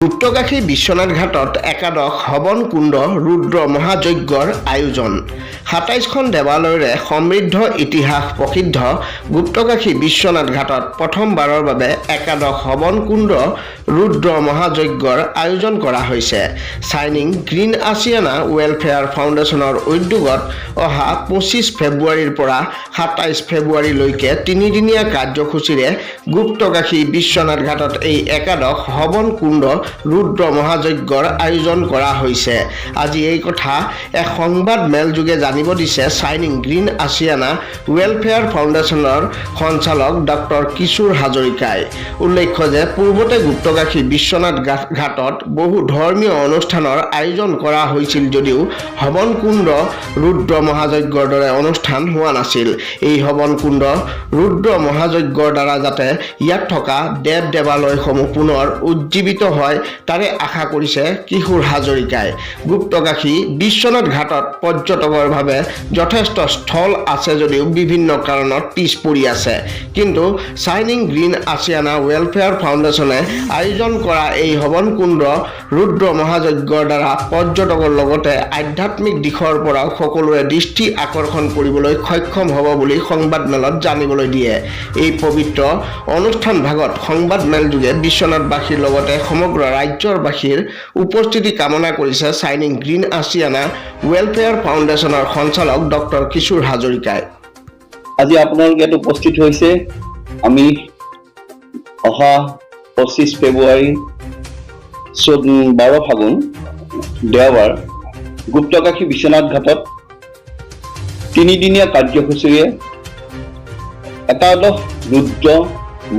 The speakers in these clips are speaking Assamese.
গুপ্তকাশী বিশ্বনাথ ঘাটত একাদশ হৱন কুণ্ড ৰুদ্ৰ মহাযজ্ঞৰ আয়োজন। ২৭খন দেৱালয়ৰে সমৃদ্ধ ইতিহাস প্ৰসিদ্ধ গুপ্তকাশী বিশ্বনাথ ঘাটত প্ৰথমবাৰৰ বাবে একাদশ হৱন কুণ্ড ৰুদ্ৰ মহাযজ্ঞৰ আয়োজন কৰা হৈছে। শ্বাইনিং গ্ৰীণ আছিয়ানা ৱেলফেয়াৰ ফাউণ্ডেশ্যনৰ উদ্যোগত অহা ২৫ ফেব্ৰুৱাৰীৰ পৰা ২৭ ফেব্ৰুৱাৰীলৈকে তিনিদিনীয়া কাৰ্যসূচীৰে গুপ্তকাশী বিশ্বনাথ ঘাটত এই একাদশ হৱন কুণ্ড ৰুদ্ৰ মহাযজ্ঞৰ আয়োজন কৰা হৈছে। আজি এই কথা এক সংবাদ মেলযোগে জানিব দিছে শ্বাইনিং গ্ৰীণ আছিয়ানা ৱেলফেয়াৰ ফাউণ্ডেশ্যনৰ সঞ্চালক ডক্টৰ কিশোৰ হাজৰিকাই। উল্লেখ্য যে পূৰ্বতে গুপ্তকাশী বিশ্বনাথ ঘাটত বহু ধৰ্মীয় অনুষ্ঠানৰ আয়োজন কৰা হৈছিল যদিও হৱন কুণ্ড ৰুদ্ৰ মহাযজ্ঞৰ দৰে অনুষ্ঠান হোৱা নাছিল। এই হৱন কুণ্ড ৰুদ্ৰ মহাযজ্ঞৰ দ্বাৰা যাতে ইয়াত থকা দেৱ দেৱালয়সমূহ পুনৰ উজ্জীৱিত হয় তাৰে আশা কৰিছে কিশোৰ হাজৰিকাই। গুপ্তকাশী বিশ্বনাথ ঘাটত পৰ্যটকৰ বাবে যথেষ্ট স্থল আছে যদিও বিভিন্ন কাৰণত পিছ পৰি আছে। কিন্তু শ্বাইনিং গ্ৰীণ আছিয়ানা ৱেলফেয়াৰ ফাউণ্ডেশ্যনে আয়োজন কৰা এই হৱন কুণ্ড ৰুদ্ৰ মহাযজ্ঞৰ দ্বাৰা পৰ্যটকৰ লগতে আধ্যাত্মিক দিশৰ পৰাও সকলোৰে দৃষ্টি আকৰ্ষণ কৰিবলৈ সক্ষম হ'ব বুলি সংবাদমেলত জানিবলৈ দিয়ে। এই পবিত্ৰ অনুষ্ঠান ভাগত সংবাদ মেলযোগে বিশ্বনাথবাসীৰ লগতে সমগ্ৰ ৰাজ্যৰবাসীৰ উপস্থিতি কামনা কৰিছে শ্বাইনিং গ্ৰীণ আছিয়ানা ৱেলফেয়াৰ ফাউণ্ডেশ্যনৰ সঞ্চালক ডক্টৰ কিশোৰ হাজৰিকাই। আজি আপোনালোক ইয়াত উপস্থিত হৈছে। আমি অহা ২৫ ফেব্ৰুৱাৰী 12 ফাগুন দেওবাৰ গুপ্তকাশী বিশ্বনাথ ঘাটত তিনিদিনীয়া কাৰ্যসূচীৰে একাদশ ৰুদ্ৰ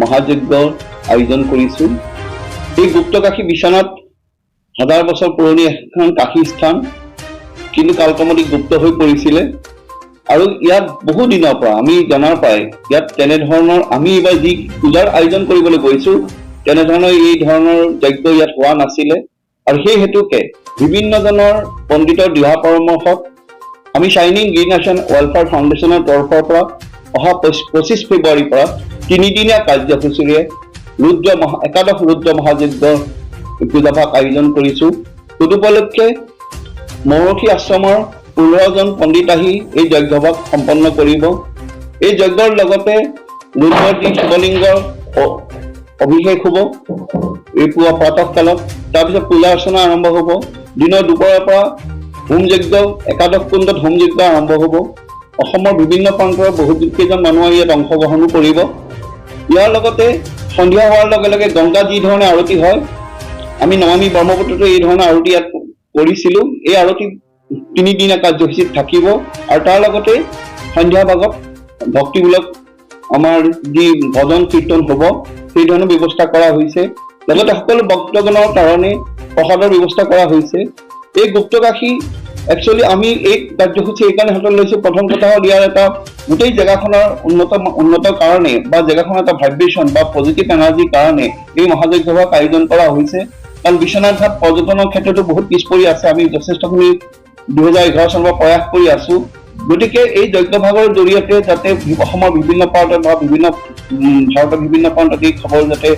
মহাযজ্ঞৰ আয়োজন কৰিছোঁ। এই গুপ্তকাশী বিশ্বনাথ হাজাৰ বছৰ পুৰণি এখন কাশী স্থান, কিন্তু কালক্ৰমত গুপ্ত হৈ পৰিছিলে আৰু ইয়াত বহু দিনৰ পৰা আমি জনাৰ পৰাই ইয়াত তেনেধৰণৰ আমি এইবাৰ যি পূজাৰ আয়োজন কৰিবলৈ গৈছোঁ তেনেধৰণৰ এই ধৰণৰ যজ্ঞ ইয়াত হোৱা নাছিলে আৰু সেই হেতুকে বিভিন্নজনৰ পণ্ডিতৰ দিহা পৰামৰ্শত আমি শ্বাইনিং গ্ৰীণ আছিয়ানা ৱেলফেয়াৰ ফাউণ্ডেশ্যনৰ তৰফৰ পৰা অহা ২৫ ফেব্ৰুৱাৰীৰ পৰা তিনিদিনীয়া কাৰ্যসূচীৰে একাদশ ৰুদ্ৰ মহাযজ্ঞৰ পূজাভাগ আয়োজন কৰিছোঁ। তদুপলক্ষে মহৰ্ষি আশ্ৰমৰ ১৫জন পণ্ডিত আহি এই যজ্ঞভাগ সম্পন্ন কৰিব। এই যজ্ঞৰ লগতে ৰুদ্ৰৰ যি শিৱলিংগৰ অভিষেক হ'ব এই পুৱা প্ৰাতঃকালত। তাৰপিছত পূজা অৰ্চনা আৰম্ভ হ'ব। দিনৰ দুপৰীয়াৰ পৰা হোম যজ্ঞ একাদশ কুণ্ডত হোম যজ্ঞ আৰম্ভ হ'ব। অসমৰ বিভিন্ন প্ৰান্তৰ বহুকেইজন মানুহে ইয়াত অংশগ্ৰহণো কৰিব। ইয়াৰ লগতে সন্ধিয়া হোৱাৰ লগে লগে গংগা যি ধৰণে আৰতি হয়, আমি নমামি ব্ৰহ্মপুত্ৰতো এই ধৰণৰ আৰতি ইয়াত কৰিছিলোঁ। এই আৰতি তিনিদিনীয়া কাৰ্যসূচীত থাকিব আৰু তাৰ লগতে সন্ধিয়া ভাগত ভক্তিমূলক আমাৰ যি ভজন কীৰ্তন হ'ব সেই ধৰণৰ ব্যৱস্থা কৰা হৈছে। লগতে সকলো ভক্তজনৰ কাৰণে প্ৰসাদৰ ব্যৱস্থা কৰা হৈছে। এই গুপ্তকাশী একচুৱেলি আমি এই কাৰ্যসূচী এইকাৰণে হাতত লৈছোঁ। প্ৰথম কথা হ'ল ইয়াৰ এটা গোটেই জেগাখনৰ উন্নত কাৰণে বা জেগাখনৰ এটা ভাইব্ৰেশ্যন বা পজিটিভ এনাৰ্জিৰ কাৰণে এই মহাযজ্ঞভাগ আয়োজন কৰা হৈছে। কাৰণ বিশ্বনাথ ঘাট পৰ্যটনৰ ক্ষেত্ৰতো বহুত পিছ পৰি আছে। আমি যথেষ্টখিনি ২০১১ চনৰ পৰা প্ৰয়াস কৰি আছোঁ। গতিকে এই যজ্ঞভাগৰ জৰিয়তে যাতে অসমৰ বিভিন্ন প্ৰান্তত বা ভাৰতৰ বিভিন্ন প্ৰান্তত এই খবৰ যাতে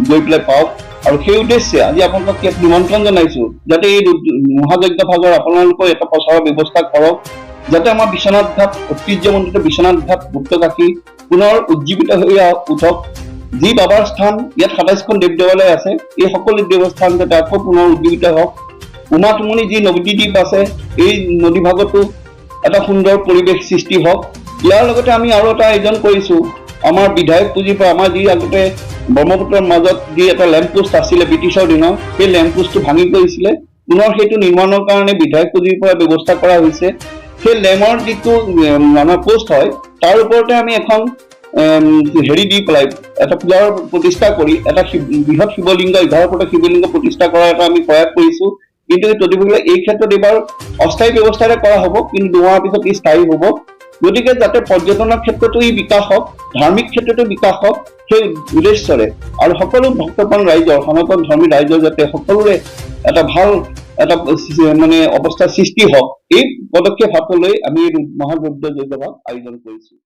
গৈ পেলাই পাওক আৰু সেই উদ্দেশ্যে আজি আপোনালোকক ইয়াত নিমন্ত্ৰণ জনাইছোঁ যাতে এই মহাযজ্ঞ ভাগৰ আপোনালোকৰ এটা প্ৰচাৰৰ ব্যৱস্থা কৰক, যাতে আমাৰ বিশ্বনাথ ঘাট ঐতিহ্যমণ্ডিত বিশ্বনাথ ঘাট গুপ্তকাশী পুনৰ উজ্জীৱিত হৈ উঠক। যি বাবাৰ স্থান ইয়াত ২৭খন দেৱ দেৱালয় আছে, এই সকলো দেৱস্থান যাতে আকৌ পুনৰ উজ্জীৱিত হওক। উমাতুমনি যি নদীদ্বীপ আছে এই নদী ভাগতো এটা সুন্দৰ পৰিৱেশ সৃষ্টি হওক। ইয়াৰ লগতে আমি আৰু এটা আয়োজন কৰিছোঁ। আমাৰ বিধায়ক পুঁজিৰ পৰা আমাৰ যি আগতে ব্ৰহ্মপুত্ৰৰ মাজত যি এটা লেম্প পোষ্ট আছিলে ব্ৰিটিছৰ দিনত, সেই লেম্প পোষ্টটো ভাঙি গৈছিলে। পুনৰ সেইটো নিৰ্মাণৰ কাৰণে বিধায়ক পুঁজিৰ পৰা ব্যৱস্থা কৰা হৈছে। সেই লেমৰ যিটো আমাৰ পোষ্ট হয় তাৰ ওপৰতে আমি এখন দি পেলাই এটা পূজাৰ প্ৰতিষ্ঠা কৰি এটা বৃহৎ শিৱলিংগ ১১ ফুটৰ শিৱলিংগ প্ৰতিষ্ঠা কৰাৰ এটা আমি প্ৰয়াস কৰিছোঁ। কিন্তু তদুপৰি এই ক্ষেত্ৰত এইবাৰ অস্থায়ী ব্যৱস্থাৰে কৰা হ'ব, কিন্তু দুমাহৰ পিছত ই স্থায়ী হ'ব। গতিকে যাতে পৰ্যটনৰ ক্ষেত্ৰতো ই বিকাশ হওক, ধাৰ্মিক ক্ষেত্ৰতো বিকাশ হওক সেই উদ্দেশ্যৰে আৰু সকলো ভক্তপ্ৰাণ ৰাইজৰ সনাতন ধৰ্মী ৰাইজৰ যাতে সকলোৰে এটা ভাল এটা অৱস্থাৰ সৃষ্টি হওক, এই পদক্ষেপ হাতলৈ আমি মহাযজ্ঞ যজ্ঞভাগ আয়োজন কৰিছোঁ।